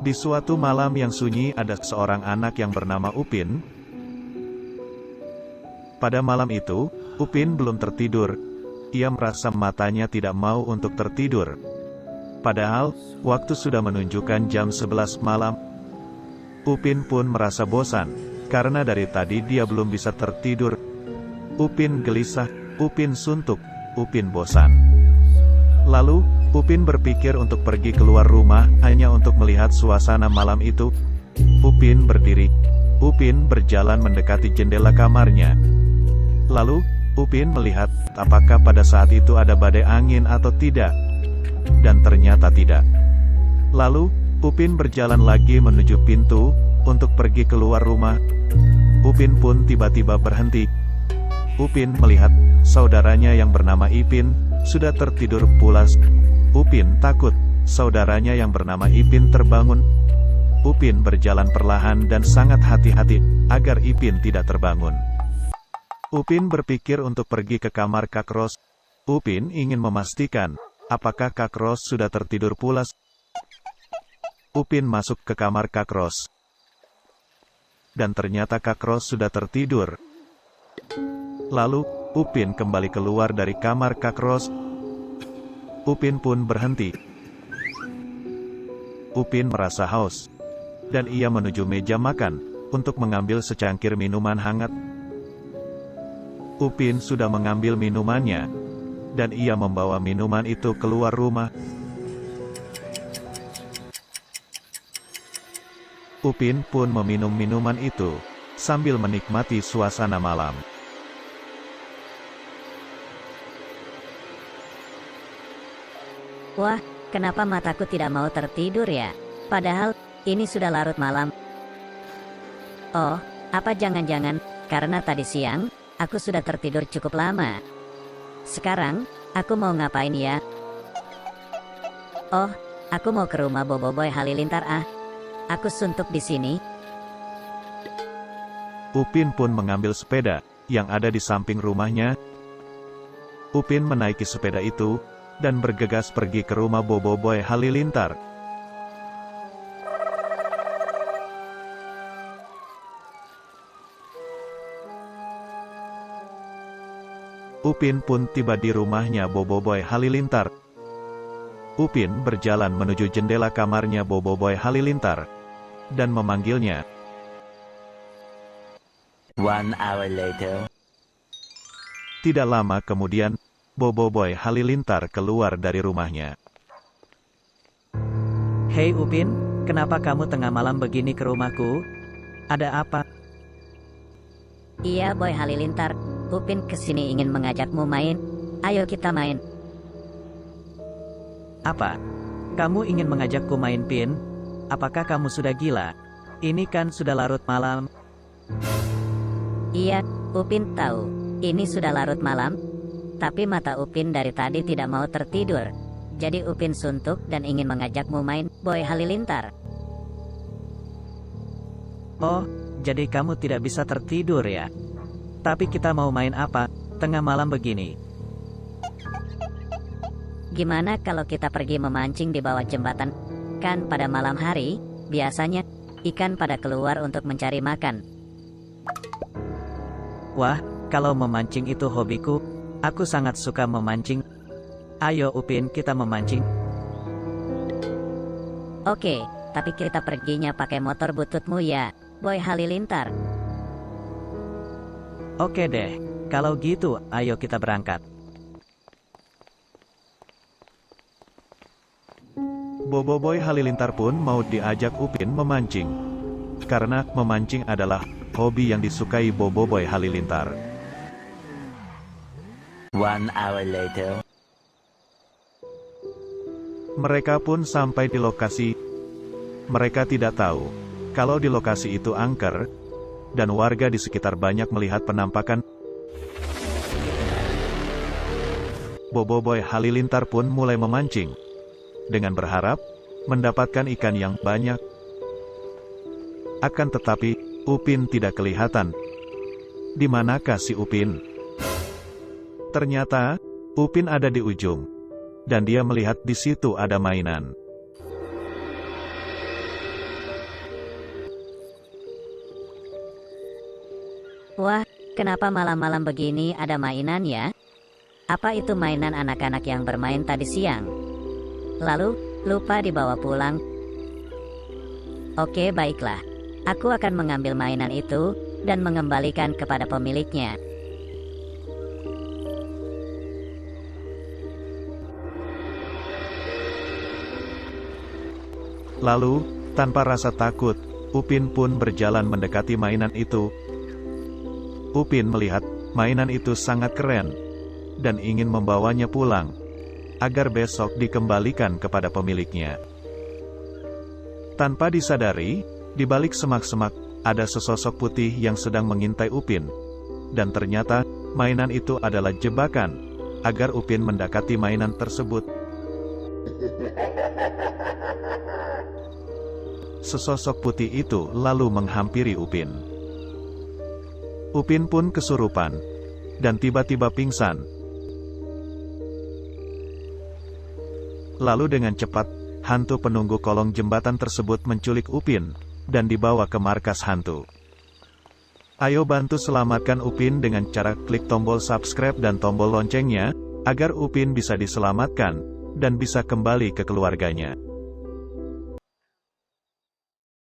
Di suatu malam yang sunyi ada seorang anak yang bernama Upin. Pada malam itu, Upin belum tertidur. Ia merasa matanya tidak mau untuk tertidur. Padahal, waktu sudah menunjukkan jam 11 malam. Upin pun merasa bosan, karena dari tadi dia belum bisa tertidur. Upin gelisah, Upin suntuk, Upin bosan. Lalu, Upin berpikir untuk pergi keluar rumah, hanya untuk melihat suasana malam itu. Upin berdiri. Upin berjalan mendekati jendela kamarnya. Lalu, Upin melihat, apakah pada saat itu ada badai angin atau tidak. Dan ternyata tidak. Lalu, Upin berjalan lagi menuju pintu, untuk pergi keluar rumah. Upin pun tiba-tiba berhenti. Upin melihat, saudaranya yang bernama Ipin, sudah tertidur pulas. Upin takut, saudaranya yang bernama Ipin terbangun. Upin berjalan perlahan dan sangat hati-hati, agar Ipin tidak terbangun. Upin berpikir untuk pergi ke kamar Kak Ros. Upin ingin memastikan, apakah Kak Ros sudah tertidur pulas. Upin masuk ke kamar Kak Ros. Dan ternyata Kak Ros sudah tertidur. Lalu, Upin kembali keluar dari kamar Kak Ros. Upin pun berhenti. Upin merasa haus. Dan ia menuju meja makan, untuk mengambil secangkir minuman hangat. Upin sudah mengambil minumannya. Dan ia membawa minuman itu keluar rumah. Upin pun meminum minuman itu, sambil menikmati suasana malam. Wah, kenapa mataku tidak mau tertidur ya? Padahal, ini sudah larut malam. Oh, apa jangan-jangan, karena tadi siang, aku sudah tertidur cukup lama. Sekarang, aku mau ngapain ya? Oh, aku mau ke rumah Boboiboy Halilintar ah. Aku suntuk di sini. Upin pun mengambil sepeda, yang ada di samping rumahnya. Upin menaiki sepeda itu, dan bergegas pergi ke rumah Boboiboy Halilintar. Upin pun tiba di rumahnya Boboiboy Halilintar. Upin berjalan menuju jendela kamarnya Boboiboy Halilintar, dan memanggilnya. 1 hour later. Tidak lama kemudian, Boboiboy Halilintar keluar dari rumahnya. Hei Upin, kenapa kamu tengah malam begini ke rumahku? Ada apa? Iya Boy Halilintar, Upin kesini ingin mengajakmu main. Ayo kita main. Apa? Kamu ingin mengajakku main Pin? Apakah kamu sudah gila? Ini kan sudah larut malam. Iya, Upin tahu, ini sudah larut malam. Tapi mata Upin dari tadi tidak mau tertidur. Jadi Upin suntuk dan ingin mengajakmu main, Boy Halilintar. Oh, jadi kamu tidak bisa tertidur ya? Tapi kita mau main apa, tengah malam begini? Gimana kalau kita pergi memancing di bawah jembatan? Kan pada malam hari, biasanya, ikan pada keluar untuk mencari makan. Wah, kalau memancing itu hobiku. Aku sangat suka memancing. Ayo Upin, kita memancing. Oke, tapi kita perginya pakai motor bututmu ya, Boy Halilintar. Oke deh, kalau gitu, ayo kita berangkat. Boboiboy Halilintar pun mau diajak Upin memancing. Karena memancing adalah hobi yang disukai Boboiboy Halilintar. 1 hour later. Mereka pun sampai di lokasi. Mereka tidak tahu, kalau di lokasi itu angker, dan warga di sekitar banyak melihat penampakan. Boboiboy Halilintar pun mulai memancing, dengan berharap, mendapatkan ikan yang banyak. Akan tetapi, Upin tidak kelihatan. Di manakah si Upin? Ternyata, Upin ada di ujung. dan dia melihat di situ ada mainan. Wah, kenapa malam-malam begini ada mainan ya? Apa itu mainan anak-anak yang bermain tadi siang? Lalu, lupa dibawa pulang. Oke, baiklah. Aku akan mengambil mainan itu dan mengembalikan kepada pemiliknya. Lalu, tanpa rasa takut, Upin pun berjalan mendekati mainan itu. Upin melihat mainan itu sangat keren dan ingin membawanya pulang agar besok dikembalikan kepada pemiliknya. Tanpa disadari, di balik semak-semak ada sesosok putih yang sedang mengintai Upin, dan ternyata mainan itu adalah jebakan agar Upin mendekati mainan tersebut. Sesosok putih itu lalu menghampiri Upin. Upin pun kesurupan dan tiba-tiba pingsan. Lalu dengan cepat, hantu penunggu kolong jembatan tersebut menculik Upin dan dibawa ke markas hantu. Ayo bantu selamatkan Upin dengan cara klik tombol subscribe dan tombol loncengnya, agar Upin bisa diselamatkan dan bisa kembali ke keluarganya.